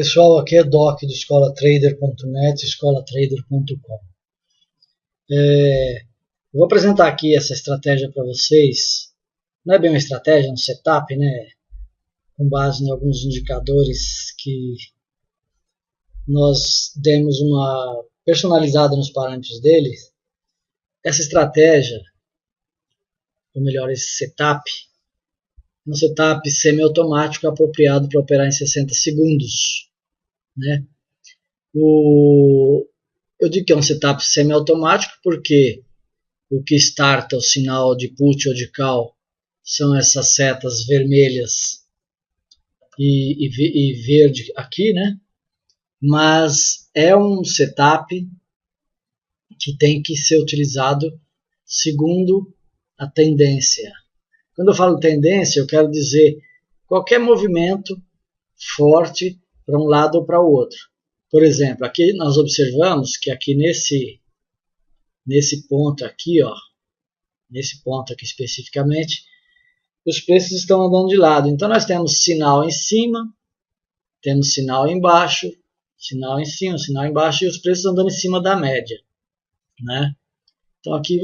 Pessoal, aqui é Doc do escolatrader.net, escolatrader.com. Eu vou apresentar aqui essa estratégia para vocês. Não é bem uma estratégia, é um setup, né? Com base em alguns indicadores que nós demos uma personalizada nos parâmetros dele. Essa estratégia, ou melhor, esse setup, é um setup semiautomático apropriado para operar em 60 segundos. Né? Eu digo que é um setup semiautomático porque o que starta o sinal de put ou de call são essas setas vermelhas e verde aqui, né? Mas é um setup que tem que ser utilizado segundo a tendência. Quando eu falo tendência, eu quero dizer qualquer movimento forte para um lado ou para o outro. Por exemplo, aqui nós observamos que aqui nesse ponto aqui, ó, nesse ponto aqui especificamente, os preços estão andando de lado. Então nós temos sinal em cima, temos sinal embaixo, sinal em cima, sinal embaixo e os preços andando em cima da média, né? Então aqui,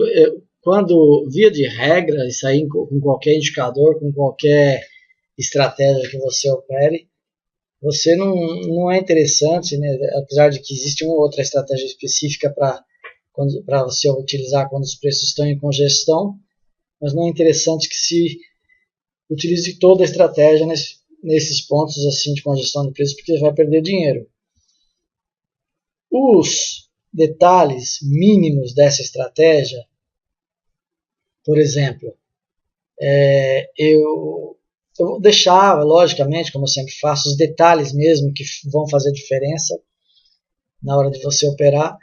quando via de regra, isso aí com qualquer indicador, com qualquer estratégia que você opere, você não é interessante, né? Apesar de que existe uma outra estratégia específica para você utilizar quando os preços estão em congestão, mas não é interessante que se utilize toda a estratégia nesses pontos assim de congestão de preços, porque você vai perder dinheiro. Os detalhes mínimos dessa estratégia, por exemplo, eu vou deixar, logicamente, como eu sempre faço, os detalhes mesmo que vão fazer diferença na hora de você operar.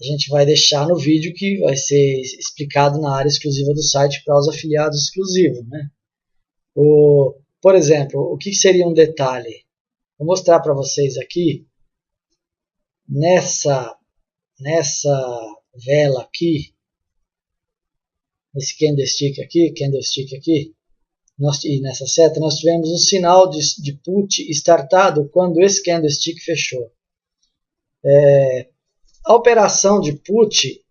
A gente vai deixar no vídeo que vai ser explicado na área exclusiva do site para os afiliados exclusivos, né? Por exemplo, o que seria um detalhe? Vou mostrar para vocês aqui, nessa vela aqui, nesse candlestick aqui, e nessa seta, nós tivemos um sinal de put startado quando esse candlestick fechou. A operação de put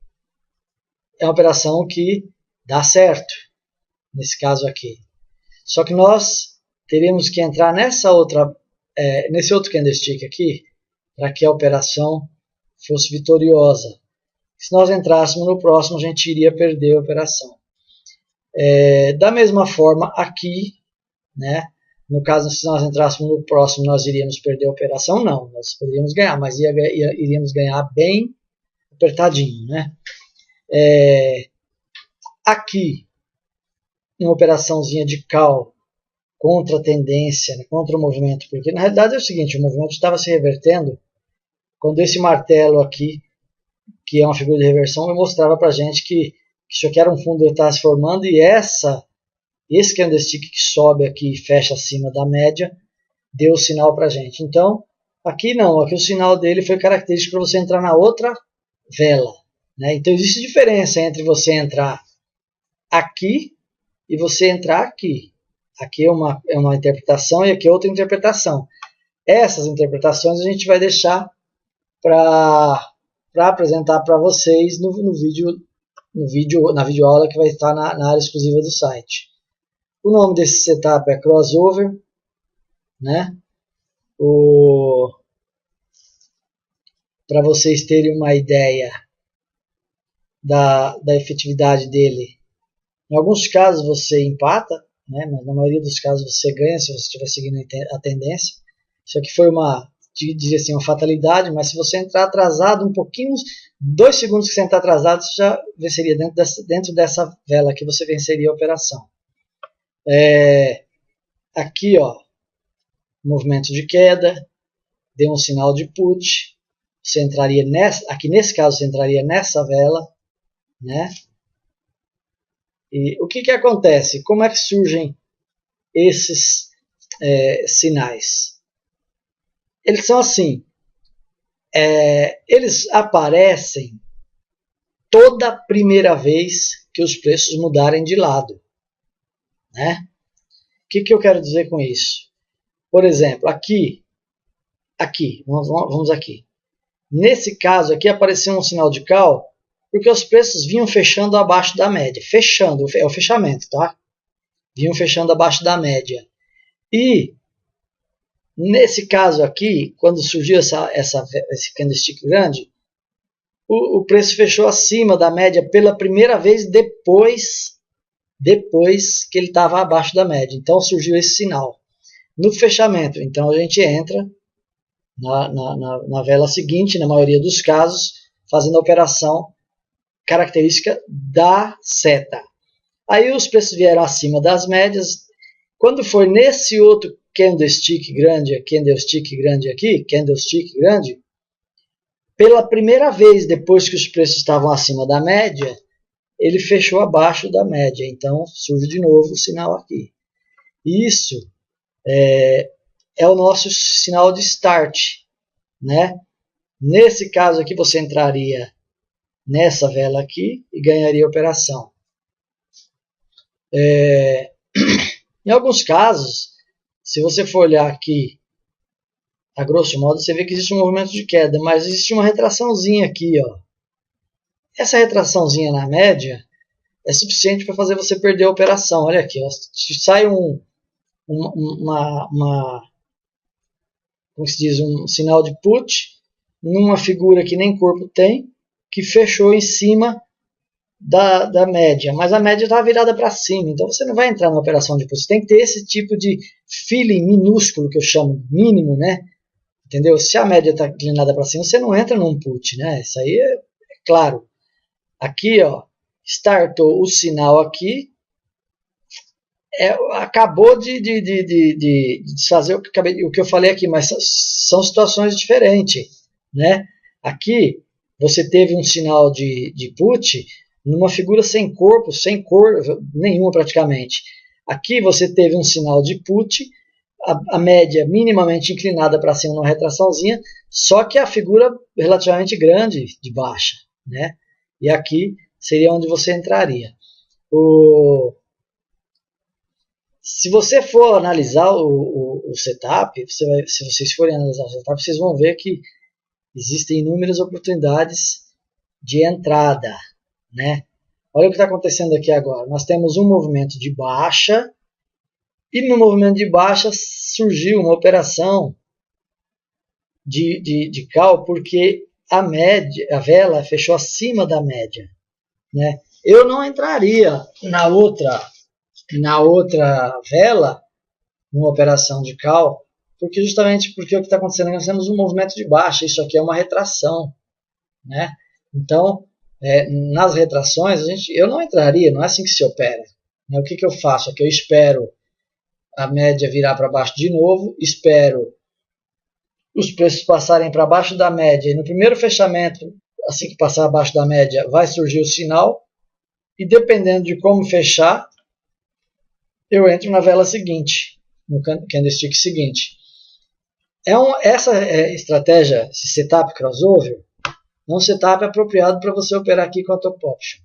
é uma operação que dá certo, nesse caso aqui. Só que nós teríamos que entrar nesse outro candlestick aqui, para que a operação fosse vitoriosa. Se nós entrássemos no próximo, a gente iria perder a operação. Da mesma forma aqui, né? No caso, se nós entrássemos no próximo, nós iríamos perder a operação? Não, nós poderíamos ganhar, mas iríamos ganhar bem apertadinho, né? Aqui, uma operaçãozinha de call contra a tendência, né, contra o movimento, porque na realidade é o seguinte, o movimento estava se revertendo quando esse martelo aqui, que é uma figura de reversão, mostrava para a gente que isso aqui era um fundo que estava se formando e esse candlestick que sobe aqui e fecha acima da média deu o sinal para a gente. Então, aqui não, aqui o sinal dele foi característico para você entrar na outra vela, né? Então existe diferença entre você entrar aqui e você entrar aqui. Aqui é uma interpretação e aqui é outra interpretação. Essas interpretações a gente vai deixar para apresentar para vocês na videoaula que vai estar na área exclusiva do site. O nome desse setup é crossover, né? Para vocês terem uma ideia da efetividade dele, em alguns casos você empata, né? Mas na maioria dos casos você ganha se você estiver seguindo a tendência. Isso aqui foi uma fatalidade, mas se você entrar atrasado um pouquinho, 2 segundos que você entrar atrasado, você já venceria dentro dessa vela aqui, você venceria a operação. Aqui, ó, movimento de queda, deu um sinal de put, você entraria aqui nesse caso você entraria nessa vela, né? E o que acontece? Como é que surgem esses sinais? Eles são assim, eles aparecem toda primeira vez que os preços mudarem de lado, né? O que eu quero dizer com isso? Por exemplo, aqui aqui, vamos aqui. Nesse caso aqui apareceu um sinal de call porque os preços vinham fechando abaixo da média. Fechando, é o fechamento, tá? Vinham fechando abaixo da média. E nesse caso aqui, quando surgiu esse candlestick grande, o preço fechou acima da média pela primeira vez depois que ele estava abaixo da média. Então surgiu esse sinal. No fechamento, então a gente entra na vela seguinte, na maioria dos casos, fazendo a operação característica da seta. Aí os preços vieram acima das médias. Quando foi nesse outro candlestick grande aqui, pela primeira vez depois que os preços estavam acima da média, ele fechou abaixo da média. Então surge de novo o sinal aqui. Isso é o nosso sinal de start, né? Nesse caso aqui você entraria nessa vela aqui e ganharia a operação. Em alguns casos, se você for olhar aqui, a grosso modo, você vê que existe um movimento de queda, mas existe uma retraçãozinha aqui, ó. Essa retraçãozinha na média é suficiente para fazer você perder a operação. Olha aqui, ó. Sai como se diz, um sinal de put numa figura que nem corpo tem, que fechou em cima da média, mas a média está virada para cima, então você não vai entrar na operação de put. Você tem que ter esse tipo de feeling minúsculo, que eu chamo mínimo, né? Entendeu? Se a média está inclinada para cima, você não entra num put, né? Isso aí é claro. Aqui, ó, startou o sinal aqui, acabou de desfazer o que eu falei aqui, mas são situações diferentes, né? Aqui você teve um sinal de put numa figura sem corpo, sem cor nenhuma praticamente. Aqui você teve um sinal de put, a média minimamente inclinada para cima numa retraçãozinha, só que a figura relativamente grande de baixa, né? E aqui seria onde você entraria. Se você for analisar o setup, se vocês forem analisar o setup, vocês vão ver que existem inúmeras oportunidades de entrada, né? Olha o que está acontecendo aqui agora. Nós temos um movimento de baixa e no movimento de baixa surgiu uma operação de call porque a vela fechou acima da média, né? Eu não entraria na outra vela, numa operação de call, justamente porque o que está acontecendo, nós temos um movimento de baixa, isso aqui é uma retração, né? Então, nas retrações, eu não entraria, não é assim que se opera, né? O que eu faço? Eu espero a média virar para baixo de novo, espero os preços passarem para baixo da média, e no primeiro fechamento, assim que passar abaixo da média, vai surgir o sinal, e dependendo de como fechar, eu entro na vela seguinte, no candlestick seguinte. Essa estratégia, esse setup crossover, é um setup apropriado para você operar aqui com a Top Option.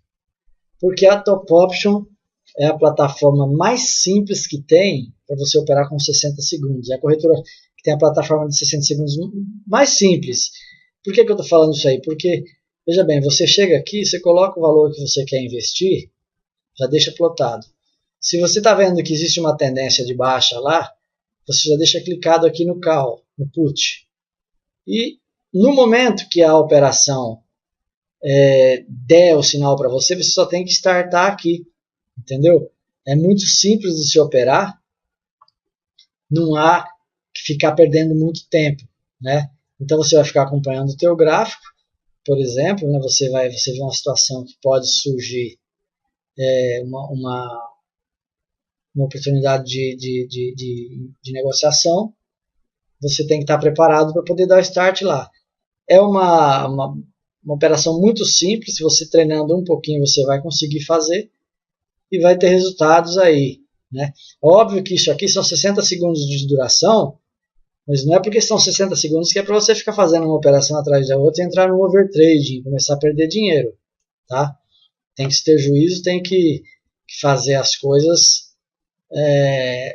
Porque a Top Option é a plataforma mais simples que tem para você operar com 60 segundos. É a corretora que tem a plataforma de 60 segundos mais simples. Por que eu estou falando isso aí? Porque, veja bem, você chega aqui, você coloca o valor que você quer investir, já deixa plotado. Se você está vendo que existe uma tendência de baixa lá, você já deixa clicado aqui no call, no put. E no momento que a operação der o sinal para você, você só tem que startar aqui, entendeu? É muito simples de se operar, não há que ficar perdendo muito tempo, né? Então você vai ficar acompanhando o teu gráfico, por exemplo, né? Você vê uma situação que pode surgir uma oportunidade de negociação, você tem que estar preparado para poder dar o start lá. É uma operação muito simples, se você treinando um pouquinho você vai conseguir fazer e vai ter resultados aí, né? Óbvio que isso aqui são 60 segundos de duração, mas não é porque são 60 segundos que é para você ficar fazendo uma operação atrás da outra e entrar no overtrading, começar a perder dinheiro, tá? Tem que ter juízo, tem que fazer as coisas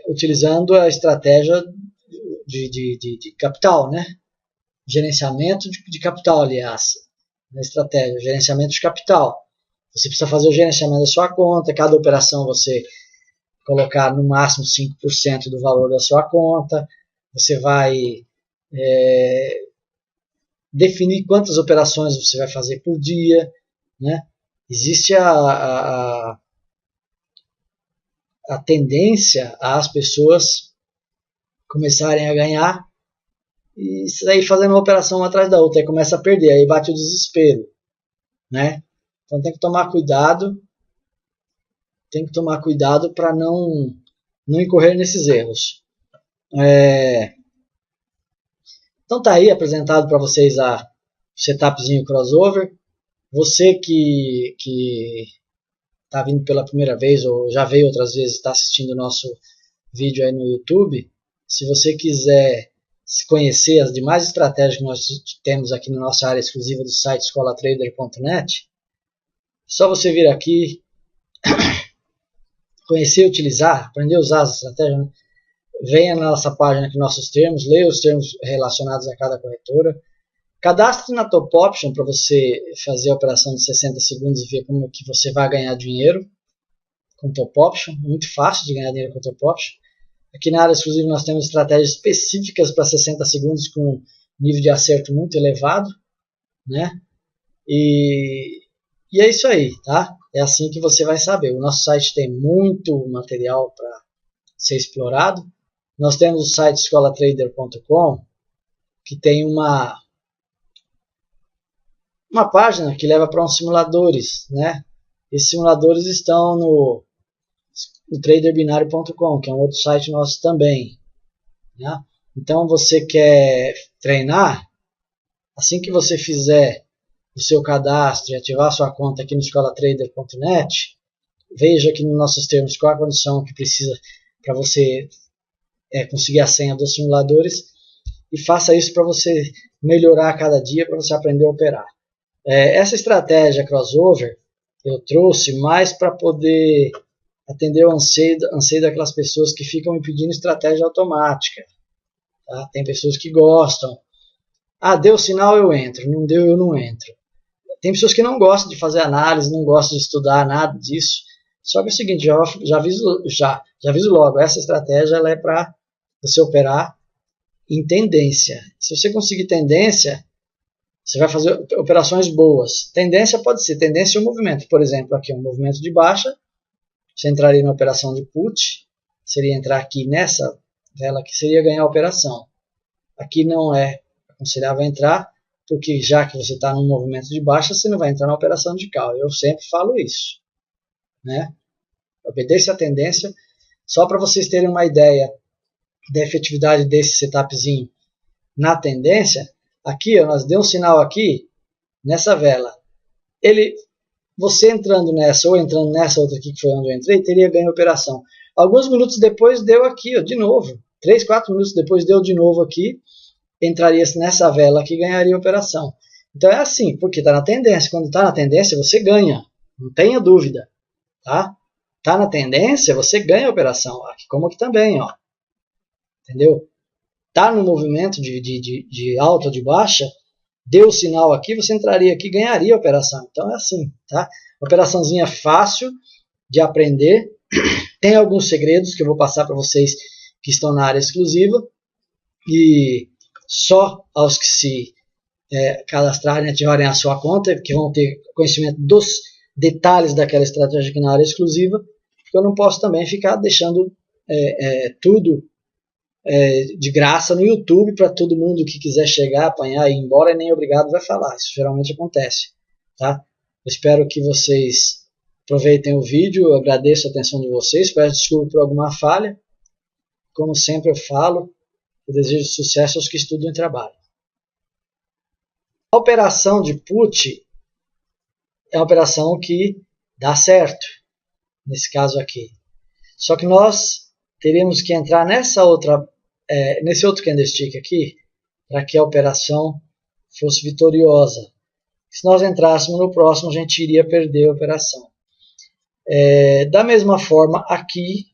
utilizando a estratégia de capital, né? gerenciamento de capital, aliás, na estratégia, gerenciamento de capital. Você precisa fazer o gerenciamento da sua conta, cada operação você colocar no máximo 5% do valor da sua conta, você vai definir quantas operações você vai fazer por dia, né? Existe a tendência às pessoas começarem a ganhar e sair fazendo uma operação uma atrás da outra, aí começa a perder, aí bate o desespero, né? Então tem que tomar cuidado, para não incorrer nesses erros. Então tá aí apresentado para vocês o setupzinho crossover. Você que está vindo pela primeira vez ou já veio outras vezes, está assistindo o nosso vídeo aí no YouTube, se você quiser conhecer as demais estratégias que nós temos aqui na nossa área exclusiva do site escolatrader.net, só você vir aqui, conhecer, utilizar, aprender a usar as estratégias, né? Venha na nossa página aqui, nossos termos, leia os termos relacionados a cada corretora, cadastre na Top Option para você fazer a operação de 60 segundos e ver como que você vai ganhar dinheiro com Top Option, muito fácil de ganhar dinheiro com Top Option. Aqui na área exclusiva nós temos estratégias específicas para 60 segundos com nível de acerto muito elevado, né? E é isso aí, tá? É assim que você vai saber. O nosso site tem muito material para ser explorado. Nós temos o site escolatrader.com, que tem uma página que leva para uns simuladores, né? Esses simuladores estão no traderbinario.com, que é um outro site nosso também, né? Então você quer treinar, assim que você fizer o seu cadastro e ativar a sua conta aqui no escolatrader.net, veja aqui nos nossos termos qual a condição que precisa para você conseguir a senha dos simuladores e faça isso para você melhorar a cada dia, para você aprender a operar. Essa estratégia crossover eu trouxe mais para poder atender o anseio daquelas pessoas que ficam me pedindo estratégia automática. Tá? Tem pessoas que gostam. Deu sinal, eu entro. Não deu, eu não entro. Tem pessoas que não gostam de fazer análise, não gostam de estudar nada disso. Só que é o seguinte, já aviso logo, essa estratégia ela é para você operar em tendência. Se você conseguir tendência, você vai fazer operações boas. Tendência pode ser tendência ou movimento. Por exemplo, aqui um movimento de baixa, você entraria na operação de put, seria entrar aqui nessa vela que seria ganhar a operação. Aqui não é aconselhável entrar, porque já que você está num movimento de baixa, você não vai entrar na operação de call. Eu sempre falo isso, né? Obedeça a tendência. Só para vocês terem uma ideia da efetividade desse setupzinho na tendência, aqui, nós deu um sinal aqui, nessa vela. Você entrando nessa ou entrando nessa outra aqui, que foi onde eu entrei, teria ganho a operação. Alguns minutos depois deu aqui, de novo. 3, 4 minutos depois deu de novo aqui, entraria nessa vela aqui e ganharia a operação. Então é assim, porque está na tendência. Quando está na tendência, você ganha. Não tenha dúvida. Tá? Está na tendência, você ganha a operação. Aqui, como aqui também, ó. Entendeu? Está no movimento de alta ou de baixa, deu o sinal aqui, você entraria aqui e ganharia a operação. Então é assim, tá? Operaçãozinha fácil de aprender. Tem alguns segredos que eu vou passar para vocês que estão na área exclusiva. E só aos que se cadastrarem, ativarem a sua conta, que vão ter conhecimento dos detalhes daquela estratégia aqui na área exclusiva, porque eu não posso também ficar deixando tudo de graça no YouTube para todo mundo que quiser chegar, apanhar e ir embora e nem obrigado vai falar. Isso geralmente acontece. Tá? Eu espero que vocês aproveitem o vídeo, eu agradeço a atenção de vocês, peço desculpa por alguma falha. Como sempre eu falo, eu desejo sucesso aos que estudam e trabalham. A operação de put é uma operação que dá certo, nesse caso aqui. Só que nós teríamos que entrar nesse outro candlestick aqui, para que a operação fosse vitoriosa. Se nós entrássemos no próximo, a gente iria perder a operação. Da mesma forma, aqui,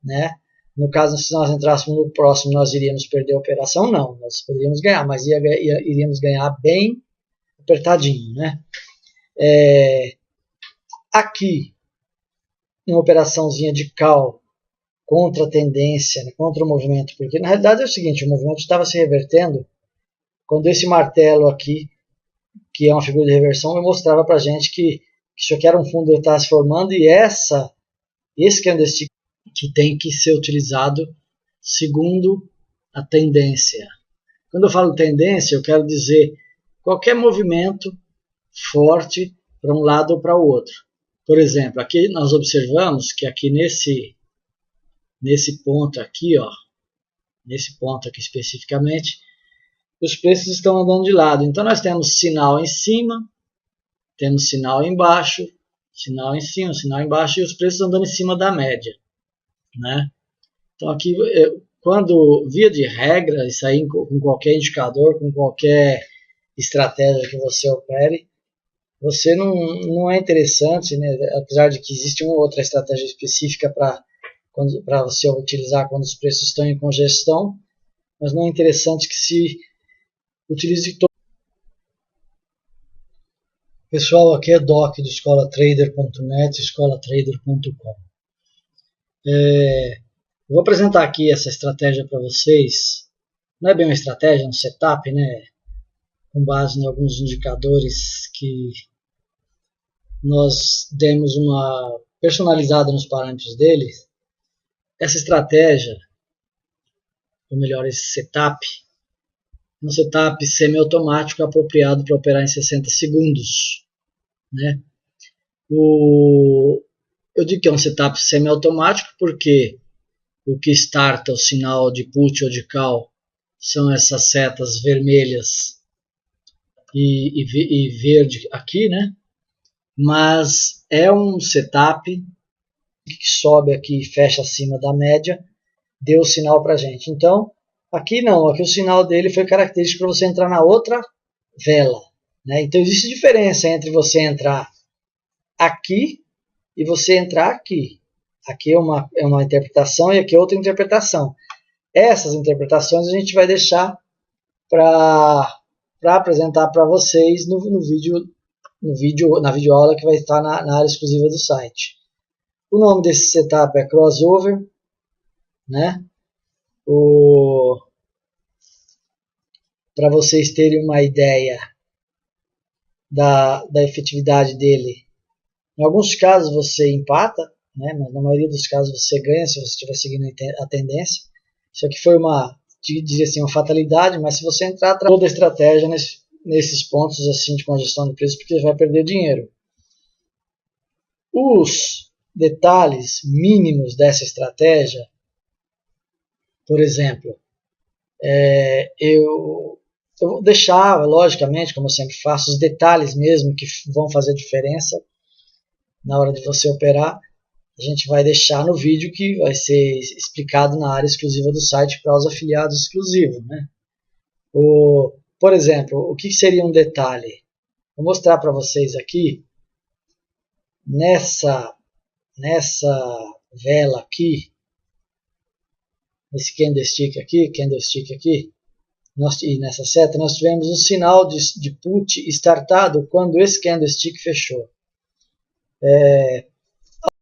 né, No caso, se nós entrássemos no próximo, nós iríamos perder a operação? Não, nós poderíamos ganhar, mas iríamos ganhar bem apertadinho, né? Aqui, uma operaçãozinha de call contra a tendência, né, contra o movimento, porque na realidade é o seguinte, o movimento estava se revertendo quando esse martelo aqui, que é uma figura de reversão, mostrava para a gente que isso aqui era um fundo que estava se formando e esse candlestick que tem que ser utilizado segundo a tendência. Quando eu falo tendência, eu quero dizer qualquer movimento forte para um lado ou para o outro. Por exemplo, aqui nós observamos que aqui nesse ponto aqui, ó, nesse ponto aqui especificamente, os preços estão andando de lado. Então nós temos sinal em cima, temos sinal embaixo, sinal em cima, sinal embaixo e os preços andando em cima da média, né? Então aqui, quando via de regra, isso aí com qualquer indicador, com qualquer estratégia que você opere, você não é interessante, né? Apesar de que existe uma outra estratégia específica para você utilizar quando os preços estão em congestão, mas não é interessante que se utilize todo. Pessoal, aqui é Doc do escolatrader.net, escolatrader.com. Eu vou apresentar aqui essa estratégia para vocês. Não é bem uma estratégia, é um setup, né? Com base em alguns indicadores que nós demos uma personalizada nos parâmetros dele. Essa estratégia, ou melhor, esse setup, é um setup semiautomático apropriado para operar em 60 segundos, né? Eu digo que é um setup semiautomático porque o que starta o sinal de put ou de call são essas setas vermelhas e verde aqui, né? Mas é um setup que sobe aqui e fecha acima da média, deu o sinal para a gente. Então, aqui não, aqui o sinal dele foi característico para você entrar na outra vela, né? Então existe diferença entre você entrar aqui e você entrar aqui. Aqui é uma interpretação e aqui é outra interpretação. Essas interpretações a gente vai deixar para apresentar para vocês na videoaula que vai estar na área exclusiva do site. O nome desse setup é crossover, né? Para vocês terem uma ideia da efetividade dele. Em alguns casos você empata, né? Mas na maioria dos casos você ganha se você estiver seguindo a tendência. Isso aqui foi uma fatalidade, mas se você entrar toda a estratégia nesses pontos assim de congestão de preço, porque você vai perder dinheiro. Os detalhes mínimos dessa estratégia, por exemplo, eu vou deixar, logicamente, como eu sempre faço, os detalhes mesmo que vão fazer diferença na hora de você operar, a gente vai deixar no vídeo que vai ser explicado na área exclusiva do site para os afiliados exclusivos, né? Por exemplo, o que seria um detalhe? Vou mostrar para vocês aqui, nessa vela aqui, nesse candlestick aqui, e nessa seta, nós tivemos um sinal de put startado quando esse candlestick fechou.